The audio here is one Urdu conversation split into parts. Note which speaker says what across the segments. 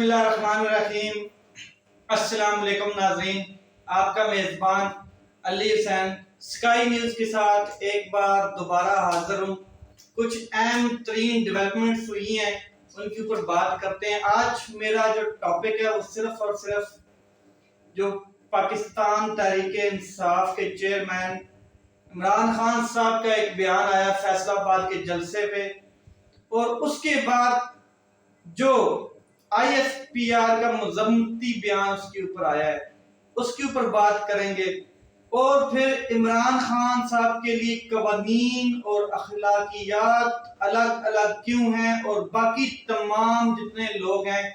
Speaker 1: بسم اللہ الرحمن الرحیم۔ السلام علیکم ناظرین، آپ کا میزبان علی حسین سکائی نیوز کے ساتھ ایک بار دوبارہ حاضر ہوں۔ کچھ اہم ترین ڈیولپمنٹس ہوئی ہیں، ان کے اوپر بات کرتے ہیں۔ آج میرا جو ٹاپک ہے وہ صرف اور صرف جو پاکستان تحریک انصاف کے چیئرمین عمران خان صاحب کا ایک بیان آیا فیصل آباد کے جلسے پہ، اور اس کے بعد جو آئی ایس پی آر کا مذمتی بیان اس کے اوپر آیا ہے، اس کے اوپر بات کریں گے۔ اور پھر عمران خان صاحب کے لیے قوانین اور اخلاقیات الگ الگ کیوں ہیں، اور باقی تمام جتنے لوگ ہیں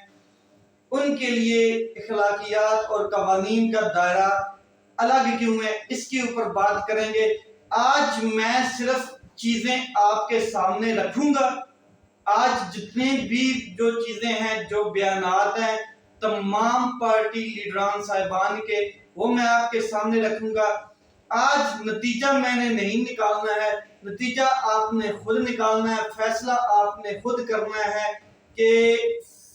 Speaker 1: ان کے لیے اخلاقیات اور قوانین کا دائرہ الگ کیوں ہے، اس کے اوپر بات کریں گے۔ آج میں صرف چیزیں آپ کے سامنے رکھوں گا۔ آج جتنے بھی جو چیزیں ہیں، جو بیانات ہیں تمام پارٹی لیڈران صاحبان کے، وہ میں آپ کے سامنے رکھوں گا۔ آج نتیجہ میں نے نہیں نکالنا ہے، نتیجہ آپ نے خود نکالنا ہے، فیصلہ آپ نے خود کرنا ہے کہ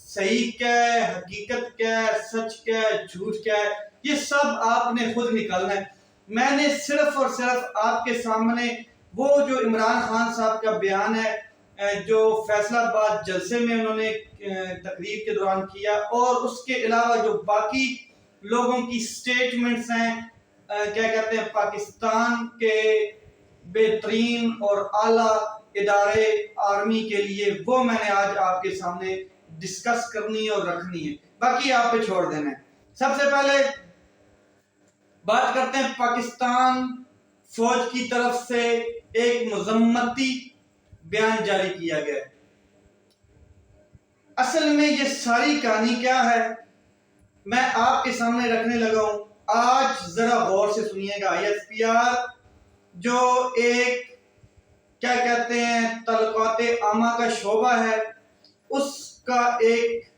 Speaker 1: صحیح کیا ہے، حقیقت کیا ہے، سچ کیا ہے، جھوٹ کیا ہے، یہ سب آپ نے خود نکالنا ہے۔ میں نے صرف اور صرف آپ کے سامنے وہ جو عمران خان صاحب کا بیان ہے جو فیصل آباد جلسے میں انہوں نے تقریر کے دوران کیا، اور اس کے علاوہ جو باقی لوگوں کی سٹیٹمنٹس ہیں، کیا کہتے ہیں، پاکستان کے بہترین اور اعلیٰ ادارے آرمی کے لیے، وہ میں نے آج آپ کے سامنے ڈسکس کرنی اور رکھنی ہے، باقی آپ پہ چھوڑ دینا ہے۔ سب سے پہلے بات کرتے ہیں پاکستان فوج کی طرف سے ایک مذمتی بیان جاری کیا گیا۔ اصل میں یہ ساری کہانی کیا ہے میں آپ کے سامنے رکھنے لگا ہوں۔ آج ذرا غور سے سنیے گا۔ آئی ایس پی آر جو ایک کیا کہتے ہیں تعلقات عامہ کا شعبہ ہے، اس کا ایک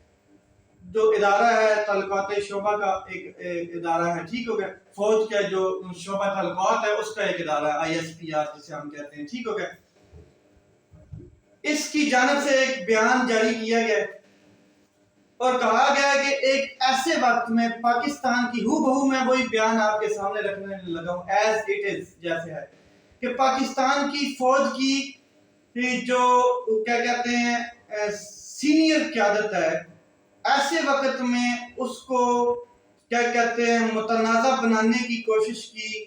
Speaker 1: جو ادارہ ہے، تعلقات شعبہ کا ایک ادارہ ہے، ٹھیک ہو گیا۔ فوج کا جو شعبہ تعلقات ہے اس کا ایک ادارہ ہے، آئی ایس پی آر جسے ہم کہتے ہیں، ٹھیک ہو گیا۔ اس کی جانب سے ایک بیان جاری کیا گیا اور کہا گیا کہ ایک ایسے وقت میں پاکستان کی بہو میں وہی بیان آپ کے سامنے رکھنے لگا ہوں ایز اٹ از، جیسے ہے کہ پاکستان کی فوج کی جو کیا کہتے ہیں سینئر قیادت ہے، ایسے وقت میں اس کو کیا کہتے ہیں متنازع بنانے کی کوشش کی،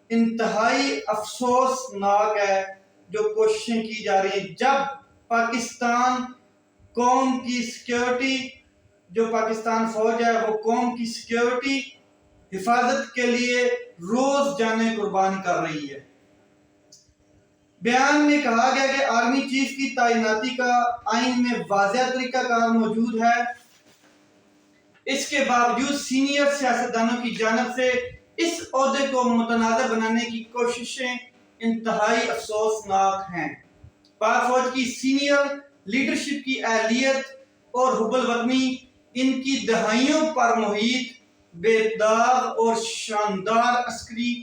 Speaker 1: انتہائی افسوسناک ہے جو کوششیں کی جا رہی ہیں۔ جب پاکستان قوم کی سیکیورٹی، جو پاکستان فوج ہے وہ قوم کی سیکیورٹی حفاظت کے لیے روز جانیں قربان کر رہی ہے۔ بیان میں کہا گیا کہ آرمی چیف کی تعیناتی کا آئین میں واضح طریقہ کار موجود ہے، اس کے باوجود سینئر سیاستدانوں کی جانب سے اس عہدے کو متنازع بنانے کی کوششیں انتہائی افسوسناک ہیں۔ پاک فوج کی سینئر لیڈرشپ کی اہلیت اور حب الوطنی ان کی دہائیوں پر محیط بے داغ اور شاندار عسکری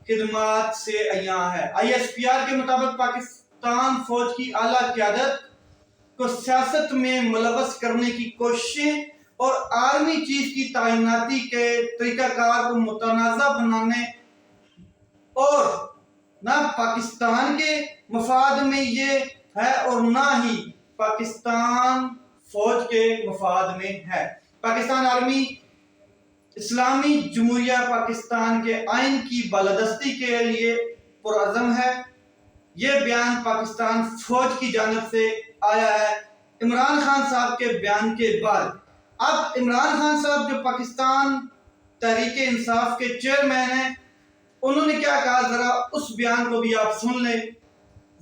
Speaker 1: خدمات سے عیاں ہے۔ آئی ایس پی آر کے مطابق پاکستان فوج کی اعلیٰ قیادت کو سیاست میں ملوث کرنے کی کوششیں اور آرمی چیف کی تعیناتی کے طریقہ کار کو متنازع بنانے اور نہ پاکستان کے مفاد میں یہ ہے اور نہ ہی پاکستان فوج کے مفاد میں ہے۔ پاکستان آرمی اسلامی جمہوریہ پاکستان کے آئین کی بالادستی کے لیے پرعزم ہے۔ یہ بیان پاکستان فوج کی جانب سے آیا ہے عمران خان صاحب کے بیان کے بعد۔ اب عمران خان صاحب جو پاکستان تحریک انصاف کے چیئرمین ہیں، انہوں نے کیا کہا، ذرا اس بیان کو بھی آپ سن لیں،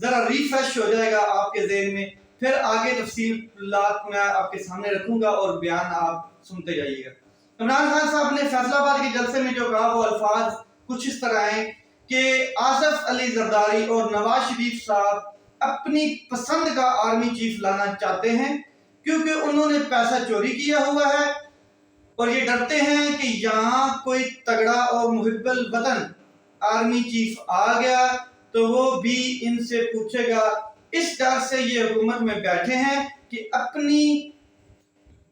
Speaker 1: ذرا ریفریش ہو جائے گا آپ کے ذہن میں، پھر آگے تفصیلات میں آپ کے سامنے رکھوں گا اور بیان آپ سنتے جائیے گا۔ عمران خان صاحب نے فیصل آباد کے جلسے میں جو کہا وہ الفاظ کچھ اس طرح ہیں کہ آصف علی زرداری اور نواز شریف صاحب اپنی پسند کا آرمی چیف لانا چاہتے ہیں کیونکہ انہوں نے پیسہ چوری کیا ہوا ہے، اور یہ ڈرتے ہیں کہ یہاں کوئی تگڑا اور محب الوطن آرمی چیف آ گیا تو وہ بھی ان سے پوچھے گا۔ اس ڈر سے یہ حکومت میں بیٹھے ہیں کہ اپنی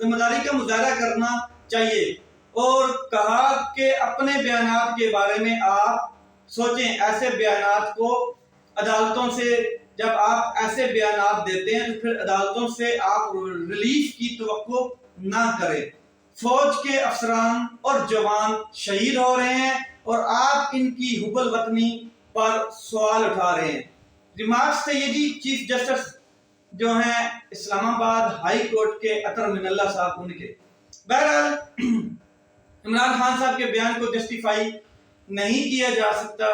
Speaker 1: ذمہ داری کا مظاہرہ کرنا چاہیے، اور کہا کہ اپنے بیانات کے بارے میں آپ سوچیں، ایسے بیانات کو عدالتوں سے جب آپ ایسے بیانات دیتے ہیں تو پھر عدالتوں سے آپ ریلیف کی توقع نہ کریں۔ فوج کے افسران اور جوان شہید ہو رہے ہیں اور آپ ان کی حب الوطنی پر سوال اٹھا رہے ہیں۔ ریمارکس تھے یہ جی چیف جسٹس جو ہیں اسلام آباد ہائی کورٹ کے اطہر من اللہ صاحب ان کے۔ بہرحال عمران خان صاحب کے بیان کو جسٹیفائی نہیں کیا جا سکتا،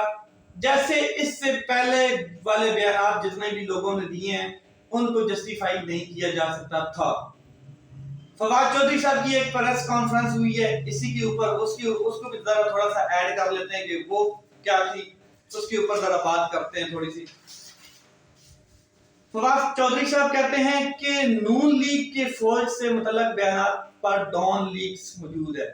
Speaker 1: جیسے اس سے پہلے والے بیانات جتنے بھی لوگوں نے دیے ہیں ان کو جسٹیفائی نہیں کیا جا سکتا تھا۔ فواد چودھری صاحب کی ایک پریس کانفرنس ہوئی ہے، اسی کے اوپر اس کو بھی ذرا تھوڑا سا ایڈ کر لیتے ہیں کہ وہ کیا تھی، اس کے اوپر ذرا بات کرتے ہیں تھوڑی سی۔ فواد چودھری صاحب کہتے ہیں کہ نون لیگ کے فوج سے متعلق بیانات پر ڈان لیکس موجود ہے۔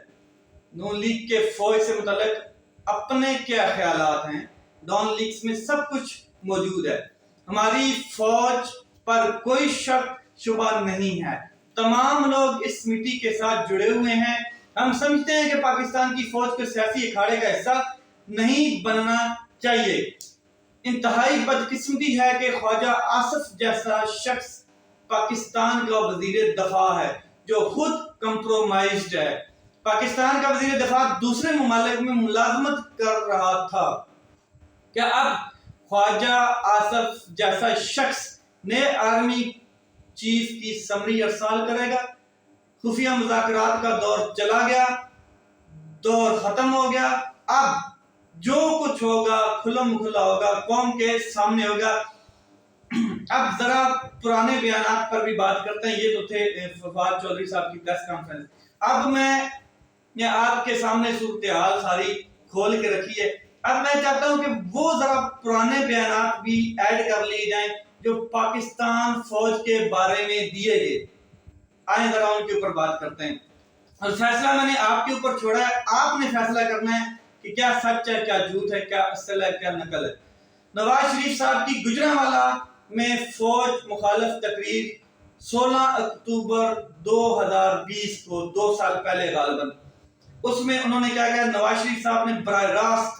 Speaker 1: نون لیگ کے فوج سے متعلق اپنے کیا خیالات ہیں، ڈان لیکس میں سب کچھ موجود ہے۔ ہماری فوج پر کوئی شک شبہ نہیں ہے، تمام لوگ اس کمیٹی کے ساتھ جڑے ہوئے ہیں۔ ہم سمجھتے ہیں کہ پاکستان کی فوج کو سیاسی اکھاڑے کا حصہ نہیں بننا چاہیے۔ انتہائی بدقسمتی ہے کہ خواجہ آصف جیسا شخص پاکستان کا وزیر دفاع ہے جو خود کمپرومائزڈ ہے۔ پاکستان کا وزیر دفاع دوسرے ممالک میں ملازمت کر رہا تھا، کیا اب خواجہ آصف جیسا شخص نئے آرمی چیف کی سمری ارسال کرے گا؟ خفیہ مذاکرات کا دور چلا گیا، دور ختم ہو گیا، اب جو کچھ ہوگا کھلم کھلا ہوگا، قوم کے سامنے ہوگا۔ اب ذرا پرانے بیانات پر بھی بات کرتے ہیں، یہ تو تھے فواد چودھری صاحب کی پریس کانفرنس۔ اب میں آپ کے سامنے صورتحال ساری کھول کے رکھی ہے، اب میں چاہتا ہوں کہ وہ ذرا پرانے بیانات بھی ایڈ کر لیے جائیں جو پاکستان فوج کے بارے میں دیے گئے، آئیں ذرا ان کے اوپر بات کرتے ہیں۔ اور فیصلہ میں نے آپ کے اوپر چھوڑا ہے، آپ نے فیصلہ کرنا ہے کہ کیا سچ ہے، کیا جھوٹ ہے، کیا اصل ہے، کیا نقل ہے۔ نواز شریف صاحب کی گجرانوالہ میں فوج مخالف تقریر 16 اکتوبر 2020 کو 2 سال پہلے غالباً، اس میں انہوں نے کیا کہا، نواز شریف صاحب نے براہ راست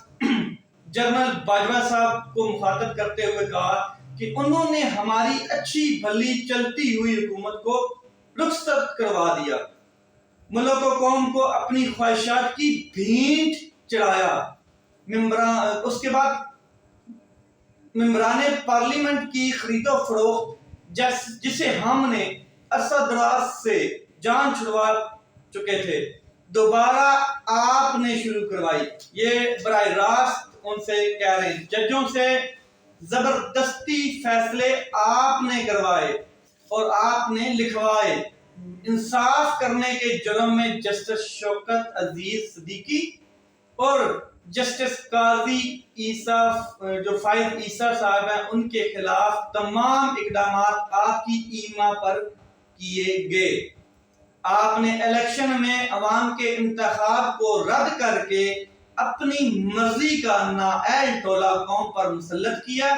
Speaker 1: جنرل باجوہ صاحب کو مخاطب کرتے ہوئے کہا کہ انہوں نے ہماری اچھی بھلی چلتی ہوئی حکومت کو رخصت کروا دیا، ملک و قوم کو اپنی خواہشات کی بھینٹ چڑھایا۔ اس کے بعد ممبران پارلیمنٹ کی خرید و فروخت جسے ہم نے عرصہ دراز سے جان چھڑوا چکے تھے، دوبارہ آپ نے شروع کروائی۔ یہ براہ راست ان سے کہہ رہے ہیں، ججوں سے زبردستی فیصلے آپ نے کروائے اور آپ نے لکھوائے۔ انصاف کرنے کے جرم میں جسٹس شوکت عزیز صدیقی اور جسٹس قاضی عیسیٰ جو فائز عیسیٰ صاحب ہیں ان کے خلاف تمام اقدامات آپ کی ایما پر کیے گئے۔ آپ نے الیکشن میں عوام کے انتخاب کو رد کر کے اپنی مرضی کا نااہل ٹولہ قوم پر مسلط کیا۔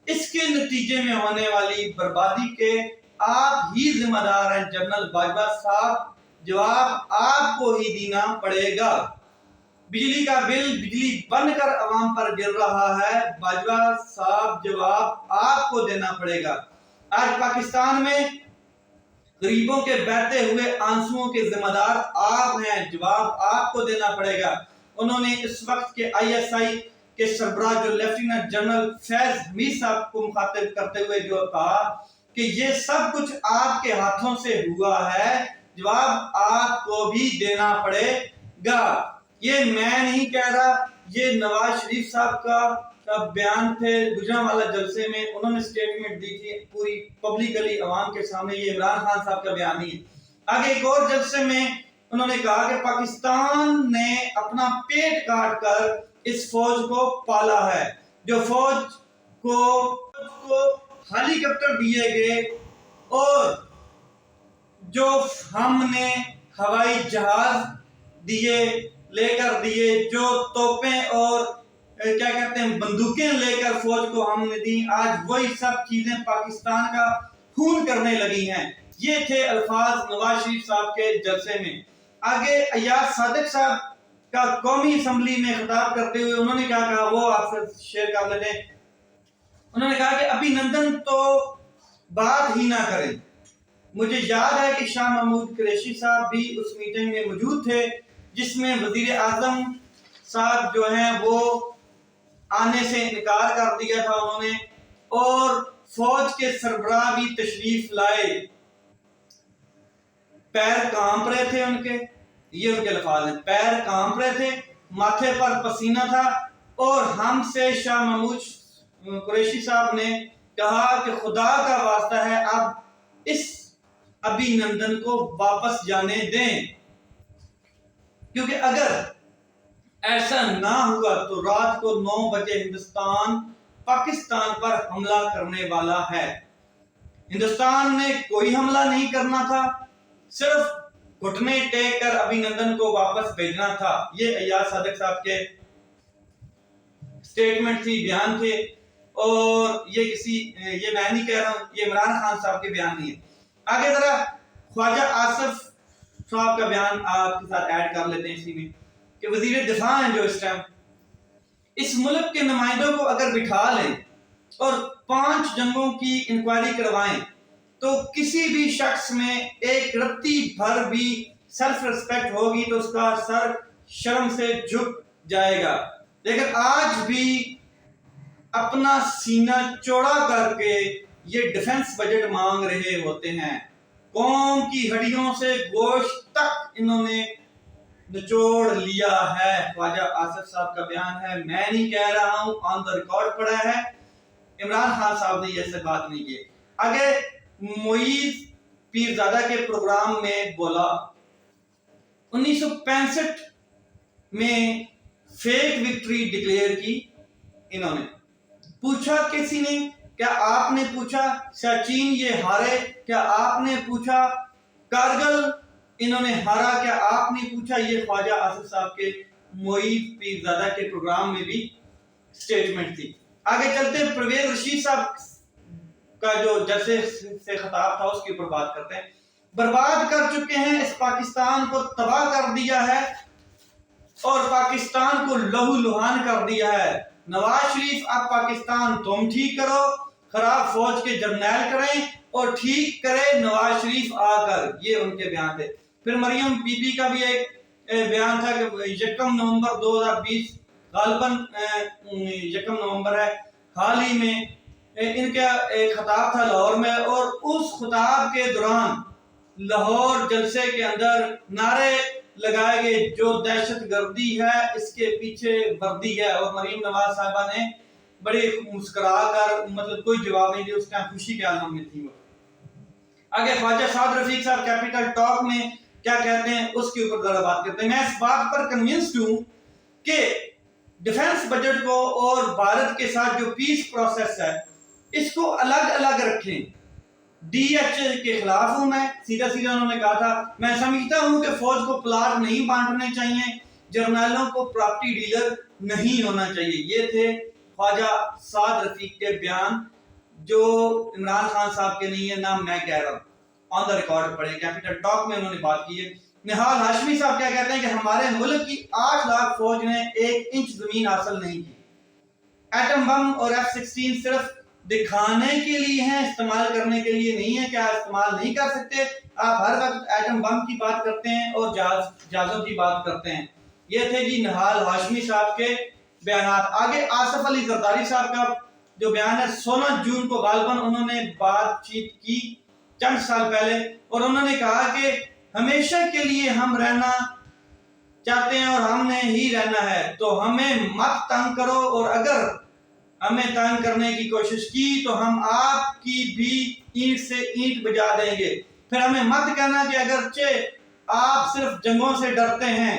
Speaker 1: اس کے نتیجے میں ہونے والی بربادی کے آپ ہی ذمہ دار ہیں جنرل باجوہ صاحب، جواب آپ کو ہی دینا پڑے گا۔ بجلی کا بل بجلی بن کر عوام پر گر رہا ہے، باجوہ صاحب جواب آپ کو دینا پڑے گا۔ آج پاکستان میں غریبوں کے بہتے ہوئے آنسوؤں کے ذمہ دار آپ ہیں، جواب آپ کو دینا پڑے گا۔ انہوں نے اس وقت کے ISI کے سربراہ جو لیفٹیننٹ جنرل فیض حمید صاحب کو مخاطب کرتے ہوئے جو کہا کہ یہ سب کچھ آپ کے ہاتھوں سے ہوا ہے، جواب آپ کو بھی دینا پڑے گا۔ یہ میں نہیں کہہ رہا، یہ نواز شریف صاحب کا بیان تھے گجرانوالہ جلسے میں، انہوں نے سٹیٹمنٹ دی تھی پوری پبلکلی عوام کے سامنے، یہ عمران خان صاحب کا بیان نہیں ہے۔ آگے ایک اور جلسے میں انہوں نے کہا کہ پاکستان نے اپنا پیٹ کاٹ کر اس فوج کو پالا ہے، جو فوج کو ہیلی کاپٹر دیے گئے اور جو ہم نے ہوائی جہاز لے کر دیے، جو توپیں اور کیا کہتے ہیں بندوقیں لے کر فوج کو ہم نے دی، آج وہی سب چیزیں پاکستان کا خون کرنے لگی ہیں۔ یہ تھے الفاظ نواز شریف صاحب کے جلسے میں۔ آگے ایاز صادق صاحب کا قومی اسمبلی میں خطاب کرتے ہوئے انہوں نے کیا کہا، وہ آپ سے شیئر کر لیتے ہیں۔ انہوں نے کہا کہ ابھینندن تو بات ہی نہ کریں، مجھے یاد ہے کہ شاہ محمود قریشی صاحب بھی اس میٹنگ میں موجود تھے جس میں وزیر اعظم صاحب جو ہیں وہ آنے سے انکار کر دیا تھا انہوں نے، اور فوج کے سربراہ بھی تشریف لائے، پیر کانپ رہے تھے ان کے، یہ ان کے الفاظ ہیں، پیر کانپ رہے تھے، ماتھے پر پسینہ تھا، اور ہم سے شاہ محمود قریشی صاحب نے کہا کہ خدا کا واسطہ ہے اب اس ابھینندن کو واپس جانے دیں، کیونکہ اگر ایسا نہ ہوا تو رات کو 9 بجے ہندوستان پاکستان پر حملہ کرنے والا ہے۔ ہندوستان نے کوئی حملہ نہیں کرنا تھا، صرف گھٹنے ٹیک کر ابھینندن کو واپس بھیجنا تھا۔ یہ ایاز صادق صاحب کے سٹیٹمنٹ تھی، بیان تھے، اور یہ میں نہیں کہہ رہا ہوں، یہ عمران خان صاحب کے بیان نہیں ہے۔ آگے ذرا خواجہ آصف صاحب کا بیان آپ کے ساتھ ایڈ کر لیتے ہیں اسی میں، کہ وزیر دفاع ہیں جو اس ٹائم، اس ملک کے نمائندوں کو اگر بٹھا لیں اور 5 جنگوں کی انکوائری کروائیں تو کسی بھی شخص میں ایک رتی بھر بھی سیلف ریسپیکٹ ہوگی تو اس کا سر شرم سے جھک جائے گا، لیکن آج بھی اپنا سینہ چوڑا کر کے یہ ڈیفنس بجٹ مانگ رہے ہوتے ہیں۔ قوم کی ہڈیوں سے گوشت تک انہوں نے نچوڑ لیا ہے۔ خواجہ آصف صاحب کا بیان ہے، میں نہیں کہہ رہا ہوں، آن دا ریکارڈ پڑا ہے، عمران خان صاحب نے یہ سے بات نہیں کی۔ آگے معیز پیرزادہ کے پروگرام میں بولا، 1965 میں فیک وکٹری ڈکلیئر کی انہوں نے، پوچھا کسی نے، کیا آپ نے پوچھا سیاچین یہ ہارے، کیا آپ نے پوچھا کارگل انہوں نے ہارا، کیا آپ نے پوچھا؟ یہ خواجہ آصف صاحب کے معیز پیرزادہ کے پروگرام میں بھی سٹیٹمنٹ تھی۔ آگے چلتے ہیں، پرویز رشید صاحب کا جو جلسے سے خطاب تھا اس کے اوپر بات کرتے ہیں۔ برباد کر چکے ہیں اس پاکستان کو، تباہ کر دیا ہے اور پاکستان کو لہو لہان کر دیا ہے۔ نواز شریف اب پاکستان تم ٹھیک کرو، خراب فوج کے جرنیل کریں اور ٹھیک کرے نواز شریف آ کر، یہ ان کے بیان تھے۔ پھر مریم بی بی کا بھی ایک بیان تھا کہ 1 نومبر 2020 غالباً 1 نومبر ہے، حال ہی میں ان کا ایک خطاب تھا لاہور میں، اور اس خطاب کے دوران لاہور جلسے کے اندر نعرے لگائے گئے جو دہشت گردی ہے اس کے پیچھے وردی ہے، اور مریم نواز صاحبہ نے بڑے مسکرا کر مطلب کوئی جواب نہیں دیا، اس ٹائم خوشی کے عالم میں تھی وہ۔ آگے خواجہ سعد رفیق صاحب کیپٹل ٹاک میں کیا کہتے ہیں اس کے اوپر ذرا بات کرتے ہیں۔ میں اس بات پر کنونسڈ ہوں کہ ڈیفنس بجٹ کو اور بھارت کے ساتھ جو پیس پروسیس ہے اس کو الگ الگ رکھیں۔ ڈی ایچ کے خلاف ہوں میں، سیدھا سیدھا انہوں نے کہا تھا، میں سمجھتا ہوں کہ فوج کو پلاٹ نہیں بانٹنے چاہیے، جرنیلوں کو پراپرٹی ڈیلر نہیں ہونا چاہیے۔ یہ تھے خواجہ سعد رفیق کے بیان جو عمران خان صاحب کے نہیں ہے، نہ میں کہہ رہا ہوں، آن دا ریکارڈ پڑھیں، کیپٹل ٹاک میں انہوں نے بات کی ہے۔ نہال ہاشمی صاحب کیا کہتے ہیں کہ ہمارے ملک کی 8 لاکھ فوج نے 1 انچ زمین حاصل نہیں کی، ایٹم بم اور F-16 صرف دکھانے کے لیے ہیں، استعمال کرنے کے لیے نہیں ہے، کیا استعمال نہیں کر سکتے؟ آپ ہر وقت ایٹم بم کی بات کرتے ہیں اور جہازوں کی بات کرتے ہیں۔ یہ تھے جی نہال ہاشمی صاحب کے بیانات۔ آگے آصف علی زرداری صاحب کا جو بیان ہے، 16 جون کو غالباً انہوں نے بات چیت کی چند سال پہلے، اور انہوں نے کہا کہ ہمیشہ کے لیے ہم رہنا چاہتے ہیں اور ہم نے ہی رہنا ہے، تو ہمیں مت تنگ کرو، اور اگر ہمیں تنگ کرنے کی کوشش کی تو ہم آپ کی بھی اینٹ سے اینٹ بجا دیں گے۔ پھر ہمیں مت کہنا کہ اگرچہ آپ صرف جنگوں سے ڈرتے ہیں،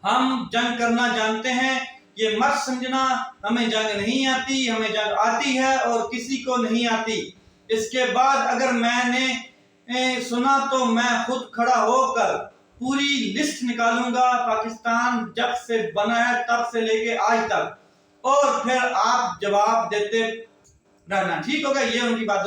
Speaker 1: ہم جنگ کرنا جانتے ہیں، یہ مت سمجھنا ہمیں جنگ نہیں آتی، ہمیں جنگ آتی ہے اور کسی کو نہیں آتی۔ اس کے بعد اگر میں نے سنا تو میں خود کھڑا ہو کر پوری لسٹ نکالوں گا، پاکستان جب سے بنا ہے تب سے لے کے آج تک، اور پھر آپ جواب دیتے رہنا، ٹھیک ہوگا؟ یہ ان کی بات۔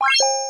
Speaker 2: Bye.